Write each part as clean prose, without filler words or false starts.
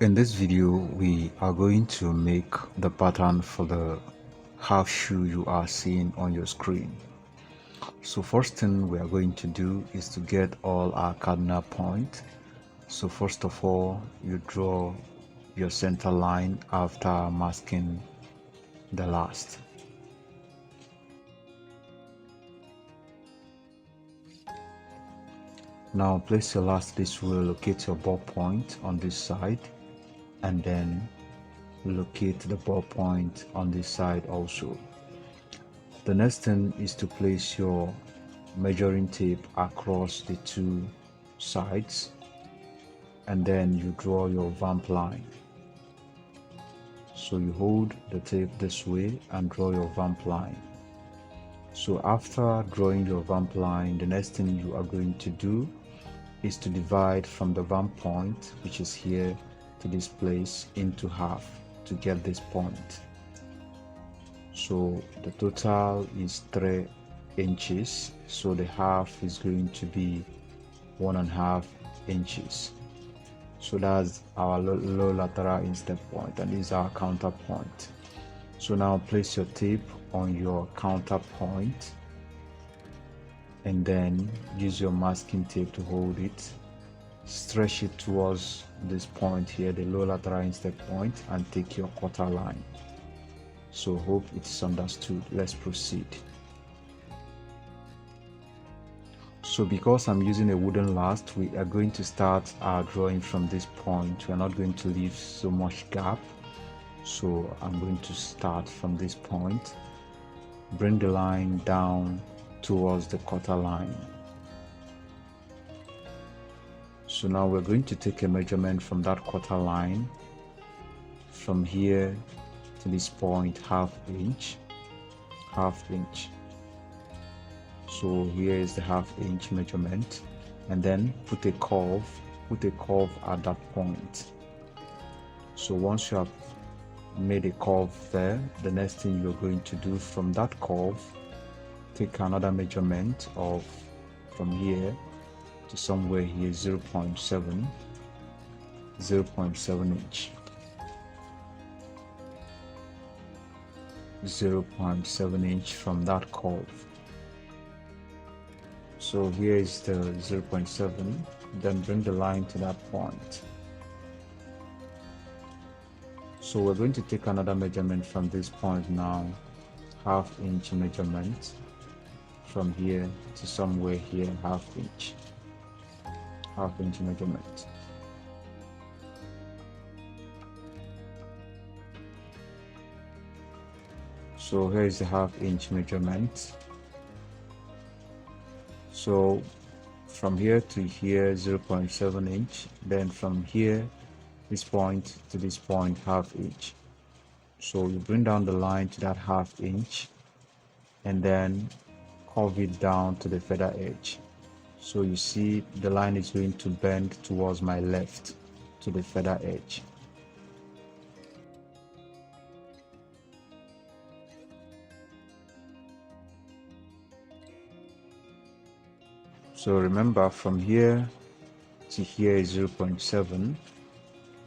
In this video, we are going to make the pattern for the half shoe you are seeing on your screen. So first thing we are going to do is to get all our cardinal points. So first of all, you draw your center line after masking the last. Now place your last this way, locate your ball point on this side, and then locate the ball point on this side also. The next thing is to place your measuring tape across the two sides, and then you draw your vamp line. So you hold the tape this way and draw your vamp line. So after drawing your vamp line, the next thing you are going to do is to divide from the vamp point, which is here, to this place into half to get this point. So the total is 3 inches, so the half is going to be 1.5 inches. So that's our low lateral instep point, and this is our counter point. So now place your tape on your counter point, and then use your masking tape to hold it. Stretch it towards this point here, the low lateral instep point, and take your quarter line. So hope it's understood. Let's proceed. So because I'm using a wooden last, we are going to start our drawing from this point. We are not going to leave so much gap, so I'm going to start from this point, bring the line down towards the quarter line. So now we're going to take a measurement from that quarter line, from here to this point, half inch. So here is the half inch measurement, and then put a curve at that point. So once you have made a curve there, the next thing you're going to do from that curve, take another measurement of from here to somewhere here, 0.7 inch. 0.7 inch from that curve. So here is the 0.7, then bring the line to that point. So we're going to take another measurement from this point now, half inch measurement from here to somewhere here, half inch measurement. So here is the half inch measurement. So from here to here, 0.7 inch, then from here, this point to this point, half inch. So you bring down the line to that half inch, and then curve it down to the feather edge. So you see the line is going to bend towards my left to the feather edge. So remember, from here to here is 0.7.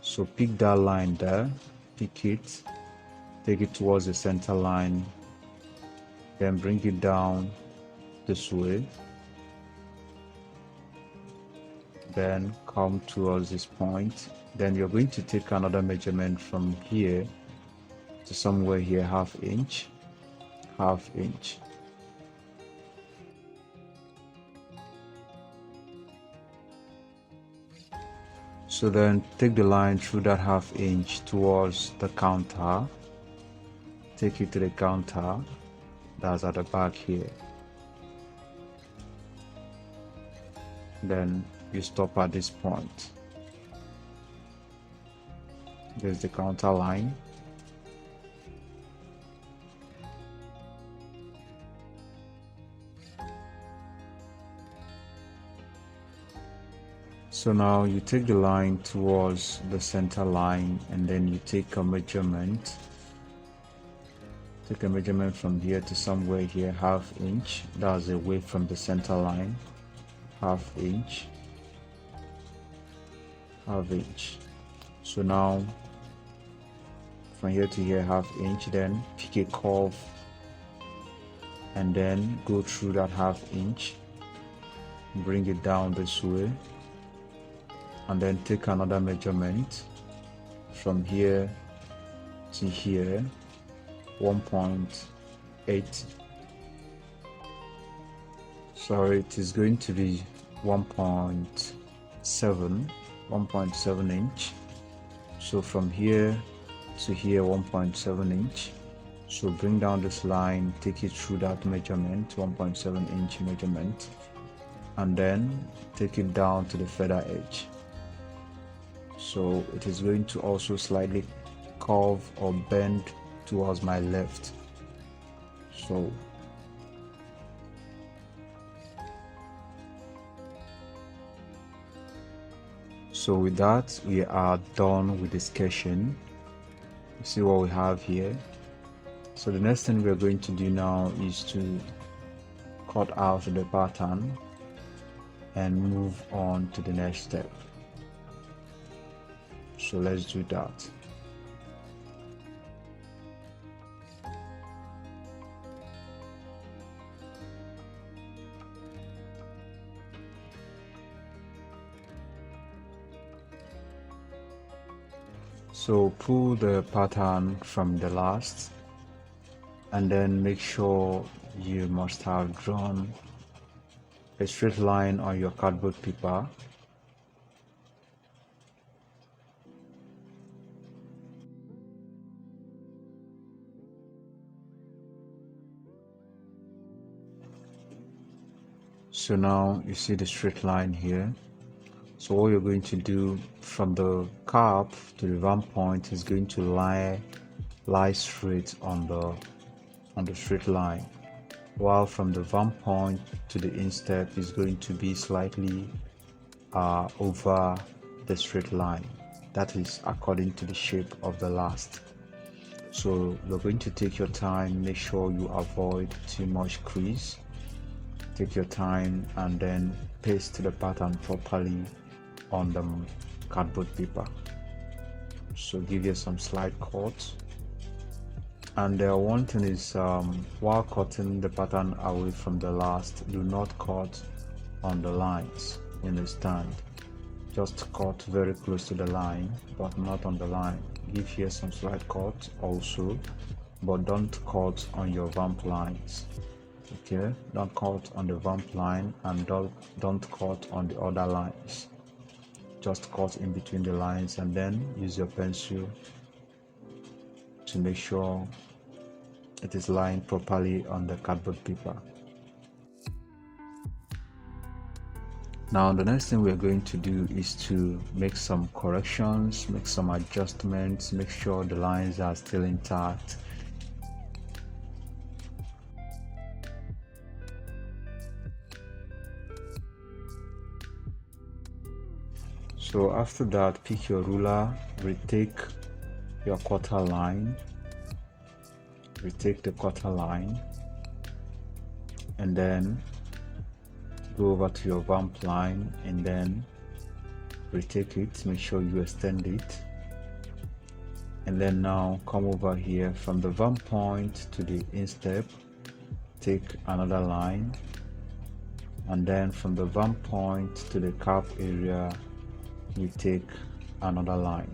So pick that line there, pick it, take it towards the center line, then bring it down this way, then come towards this point. Then you're going to take another measurement from here to somewhere here, half inch. So then take the line through that half inch towards the counter, take it to the counter, that's at the back here. Then you stop at this point. There's the counter line. So now you take the line towards the center line, and then you take a measurement. Take a measurement from here to somewhere here, half inch. That's away from the center line, half inch. So now from here to here, half inch, then pick a curve and then go through that half inch, bring it down this way, and then take another measurement from here to here, 1.8. Sorry, it is going to be 1.7 inch. So from here to here, 1.7 inch. So bring down this line, take it through that measurement, 1.7 inch measurement, and then take it down to the feather edge. So it is going to also slightly curve or bend towards my left. So with that, we are done with the sketching. You see what we have here. So the next thing we're going to do now is to cut out the pattern and move on to the next step. So let's do that. So pull the pattern from the last, and then make sure you must have drawn a straight line on your cardboard paper. So now you see the straight line here. So what you're going to do from the cap to the vamp point is going to lie straight on the straight line, while from the vamp point to the instep is going to be slightly over the straight line. That is according to the shape of the last. So you're going to take your time, make sure you avoid too much crease. Take your time and then paste the pattern properly on the cardboard paper. So give you some slight cuts. And one thing is, while cutting the pattern away from the last, do not cut on the lines in the stand. Just cut very close to the line, but not on the line. Give here some slight cut also, but don't cut on your vamp lines. Okay, don't cut on the vamp line, and don't cut on the other lines. Just cut in between the lines, and then use your pencil to make sure it is lying properly on the cardboard paper. Now the next thing we're going to do is to make some corrections, make some adjustments, make sure the lines are still intact. So after that, pick your ruler, retake your quarter line, retake the quarter line, and then go over to your vamp line and then retake it. Make sure you extend it, and then now come over here from the vamp point to the instep, take another line, and then from the vamp point to the cap area you take another line.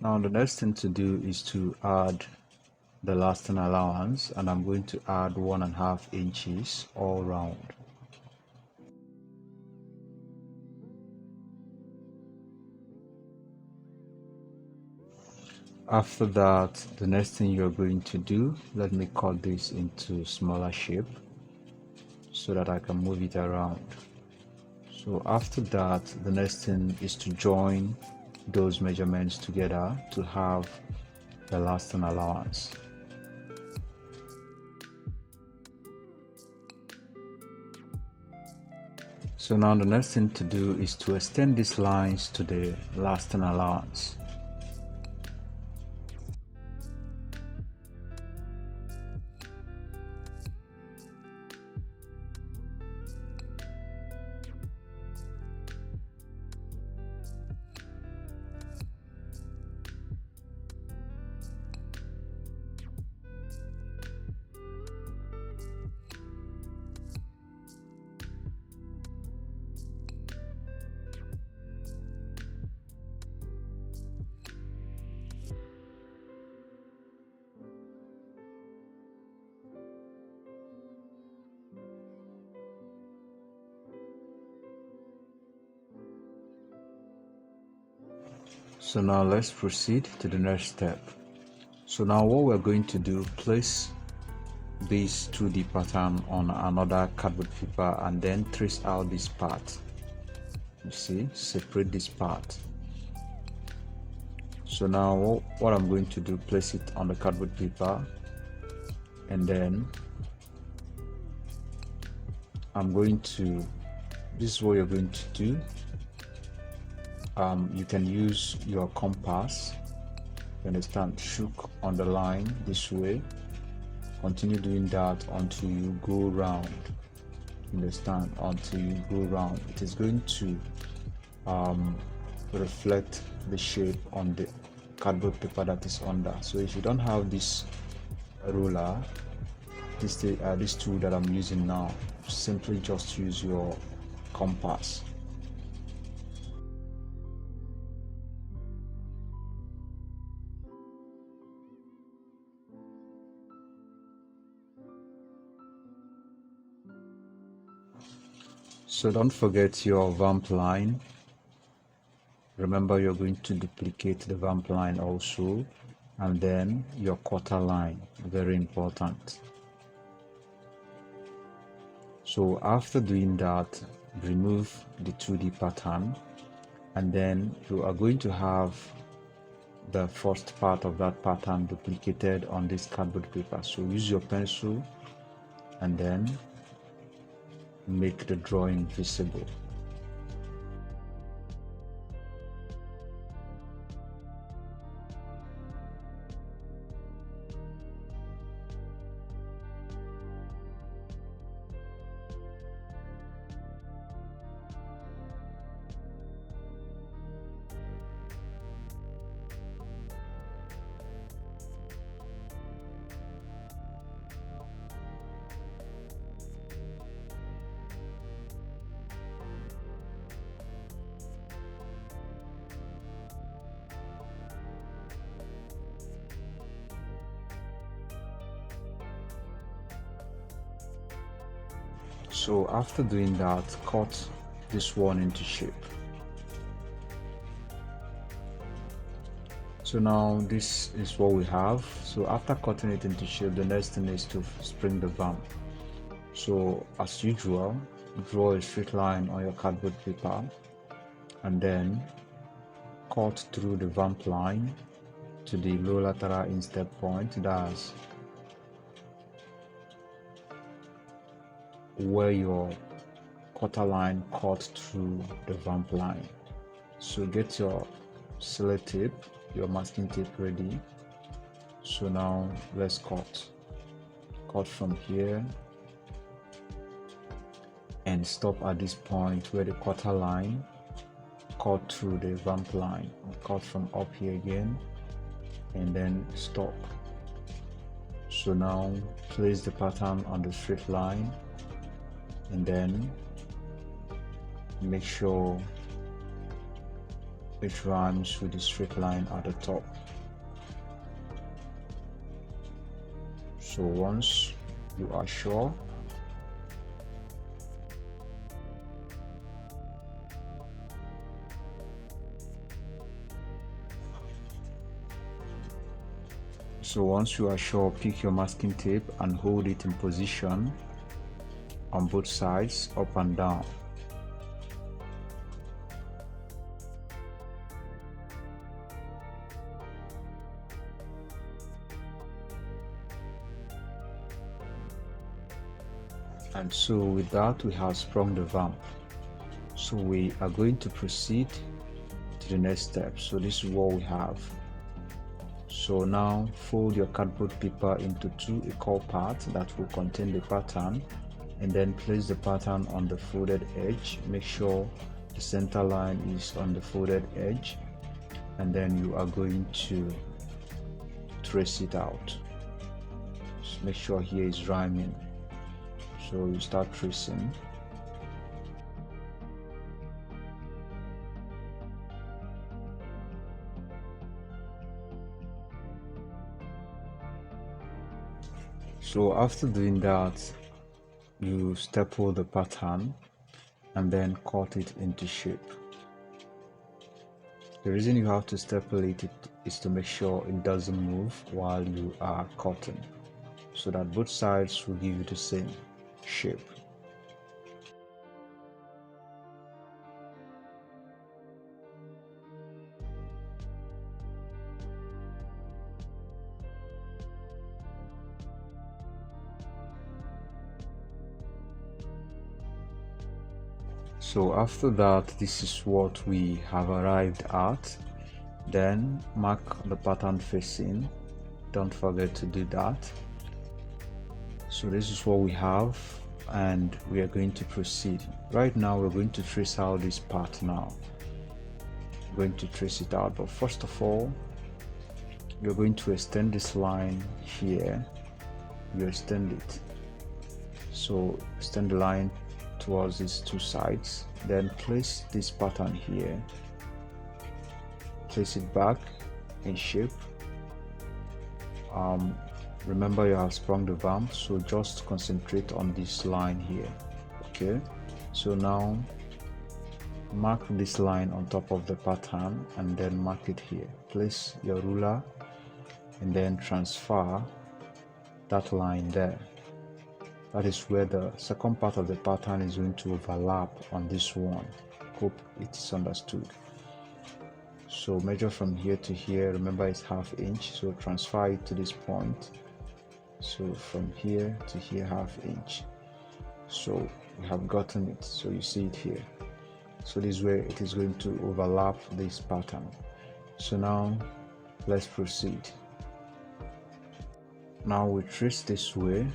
Now the next thing to do is to add the lasting allowance, and I'm going to add 1.5 inches all round. After that, the next thing you're going to do, let me cut this into smaller shape so that I can move it around. So after that, the next thing is to join those measurements together to have the lasting allowance. So now the next thing to do is to extend these lines to the lasting allowance. So now let's proceed to the next step. So now what we're going to do, place this 2D pattern on another cardboard paper and then trace out this part. You see, separate this part. So now what I'm going to do, place it on the cardboard paper, and then I'm going to, this is what you're going to do. You can use your compass, you understand, shook on the line this way. Continue doing that until you go round, you understand, until you go round. It is going to reflect the shape on the cardboard paper that is under. So if you don't have this ruler, this tool that I'm using now, simply just use your compass. So don't forget your vamp line. Remember, you're going to duplicate the vamp line also, and then your quarter line, very important. So after doing that, remove the 2D pattern, and then you are going to have the first part of that pattern duplicated on this cardboard paper. So use your pencil and then make the drawing visible. So after doing that, cut this one into shape. So now this is what we have. So after cutting it into shape, the next thing is to spring the vamp. So as usual, draw a straight line on your cardboard paper and then cut through the vamp line to the low lateral instep point. That's where your quarter line cut through the vamp line. So get your select tape, your masking tape ready. So now let's cut from here and stop at this point where the quarter line cut through the vamp line. Cut from up here again and then stop. So now place the pattern on the straight line and then make sure it rhymes with the straight line at the top. So once you are sure, pick your masking tape and hold it in position on both sides, up and down. And so with that, we have sprung the vamp. So we are going to proceed to the next step. So this is what we have. So now fold your cardboard paper into two equal parts that will contain the pattern, and then place the pattern on the folded edge. Make sure the center line is on the folded edge, and then you are going to trace it out. Just make sure here is rhyming. So you start tracing. So after doing that, you staple the pattern and then cut it into shape. The reason you have to staple it is to make sure it doesn't move while you are cutting, so that both sides will give you the same shape. So after that, this is what we have arrived at. Then mark the pattern facing. Don't forget to do that. So this is what we have, and we are going to proceed. Right now we're going to trace out this part now. We're going to trace it out, but first of all, you're going to extend this line here. You extend it. So extend the line towards these two sides, then place this pattern here, place it back in shape. Remember you have sprung the vamp, so just concentrate on this line here. Okay, so now mark this line on top of the pattern and then mark it here. Place your ruler and then transfer that line there. That is where the second part of the pattern is going to overlap on this one. Hope it is understood. So measure from here to here. Remember it's ½ inch, so transfer it to this point. So from here to here, ½ inch. So we have gotten it. So you see it here. So this is where it is going to overlap this pattern. So now let's proceed. Now we trace this way,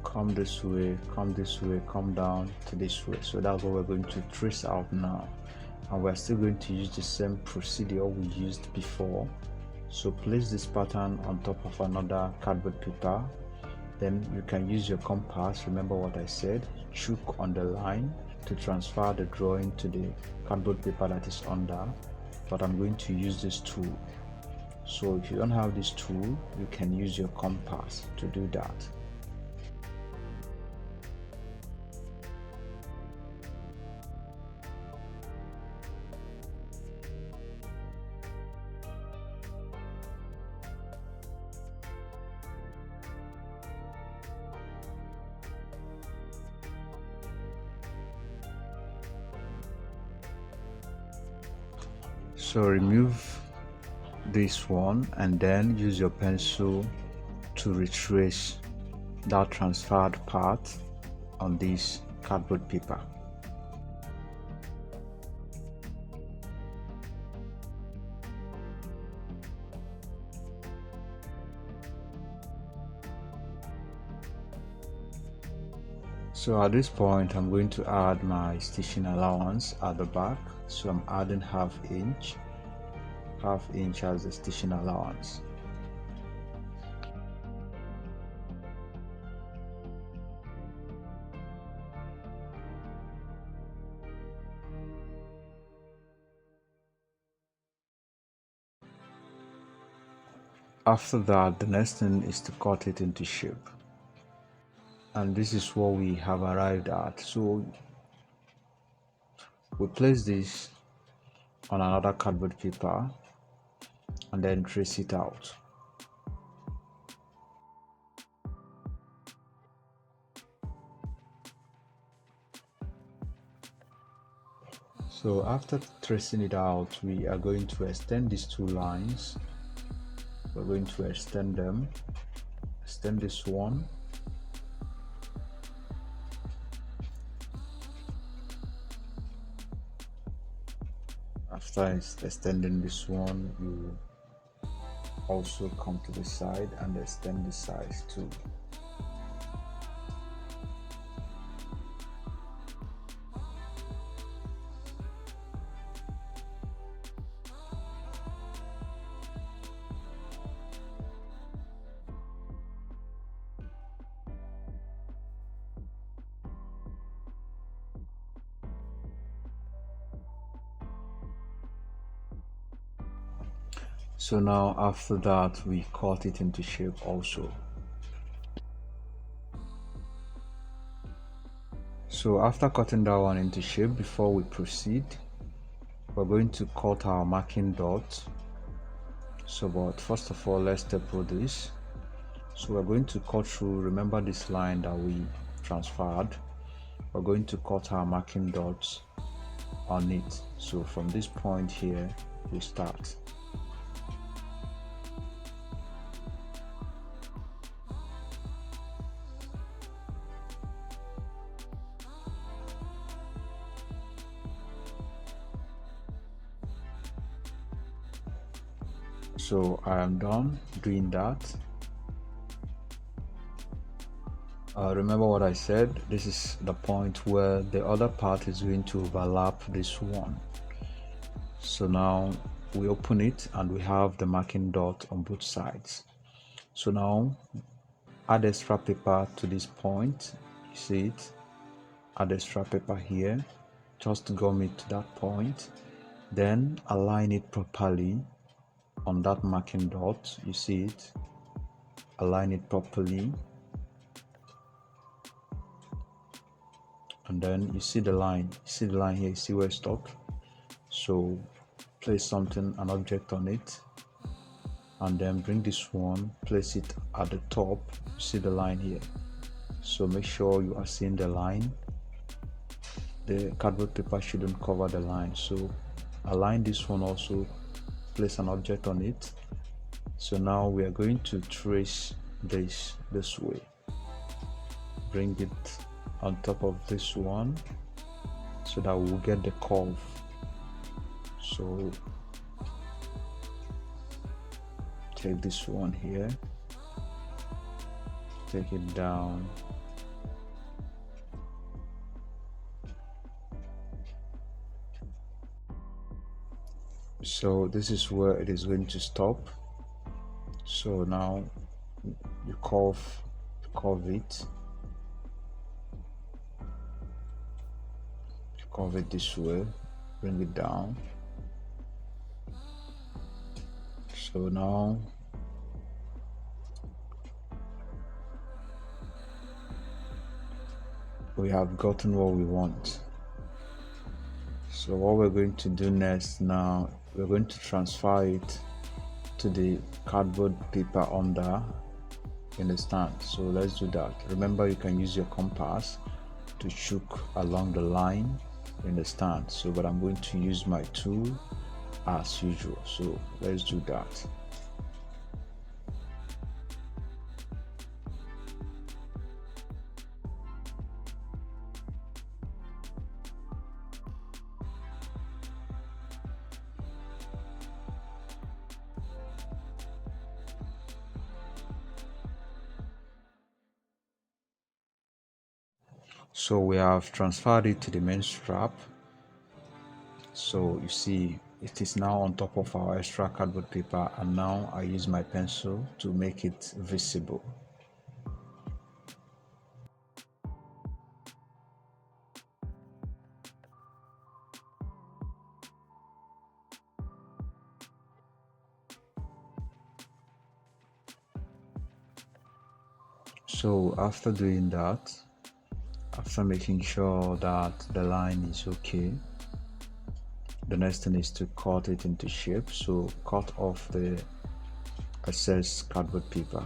come this way, come this way, come down to this way. So that's what we're going to trace out now, and we're still going to use the same procedure we used before. So place this pattern on top of another cardboard paper, then you can use your compass. Remember what I said, choke on the line to transfer the drawing to the cardboard paper that is under, but I'm going to use this tool. So if you don't have this tool, you can use your compass to do that. So remove this one and then use your pencil to retrace that transferred part on this cardboard paper. So at this point I'm going to add my stitching allowance at the back. So I'm adding ½ inch as the stitching allowance. After that, the next thing is to cut it into shape, and this is what we have arrived at. So we place this on another cardboard paper and then trace it out. So after tracing it out, we are going to extend these two lines. We're going to extend them, extend this one, After extending this one, you also come to the side and extend the size too. So now after that, we cut it into shape also. So after cutting that one into shape, before we proceed, we're going to cut our marking dot. So but first of all, let's staple this. So we're going to cut through, remember this line that we transferred, we're going to cut our marking dots on it. So from this point here, we start. So I am done doing that. Remember what I said, this is the point where the other part is going to overlap this one. So now we open it and we have the marking dot on both sides. So now add extra paper to this point, you see it, add extra paper here, just gum it to that point, then align it properly on that marking dot, you see it, align it properly, and then you see the line, here, you see where it stopped. So place something, an object on it, and then bring this one, place it at the top, you see the line here. So make sure you are seeing the line. The cardboard paper shouldn't cover the line, so align this one also, place an object on it. So now we are going to trace this way, bring it on top of this one so that we'll get the curve. So take this one here, take it down, so this is where it is going to stop. So now you curve it, curve it this way, bring it down. So now we have gotten what we want. So what we're going to do next, now we're going to transfer it to the cardboard paper under, you understand? So let's do that. Remember, you can use your compass to choke along the line, you understand? So but I'm going to use my tool as usual, so let's do that. So we have transferred it to the main strap. So you see it is now on top of our extra cardboard paper, and now I use my pencil to make it visible. So after doing that, after making sure that the line is okay, the next thing is to cut it into shape. So cut off the excess cardboard paper.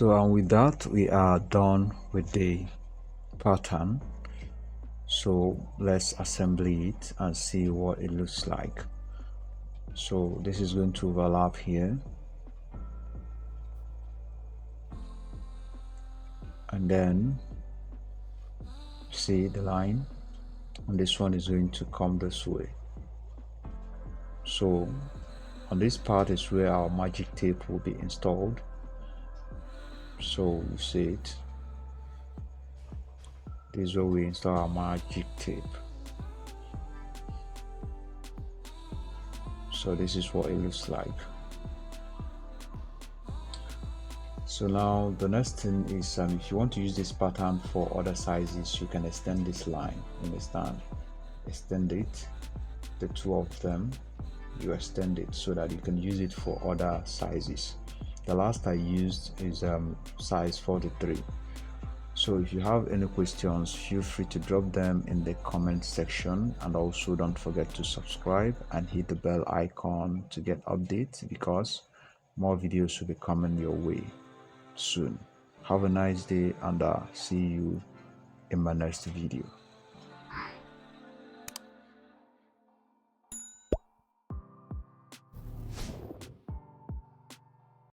And with that, we are done with the pattern. So let's assemble it and see what it looks like. So this is going to overlap here, and then see the line, and this one is going to come this way. So on this part is where our magic tape will be installed. So you see it, this is where we install our magic tape. So this is what it looks like. So now the next thing is if you want to use this pattern for other sizes, you can extend this line. Understand? Extend it, the two of them, you extend it so that you can use it for other sizes. The last I used is size 43. So if you have any questions, feel free to drop them in the comment section, and also don't forget to subscribe and hit the bell icon to get updates, because more videos will be coming your way soon. Have a nice day, and see you in my next video.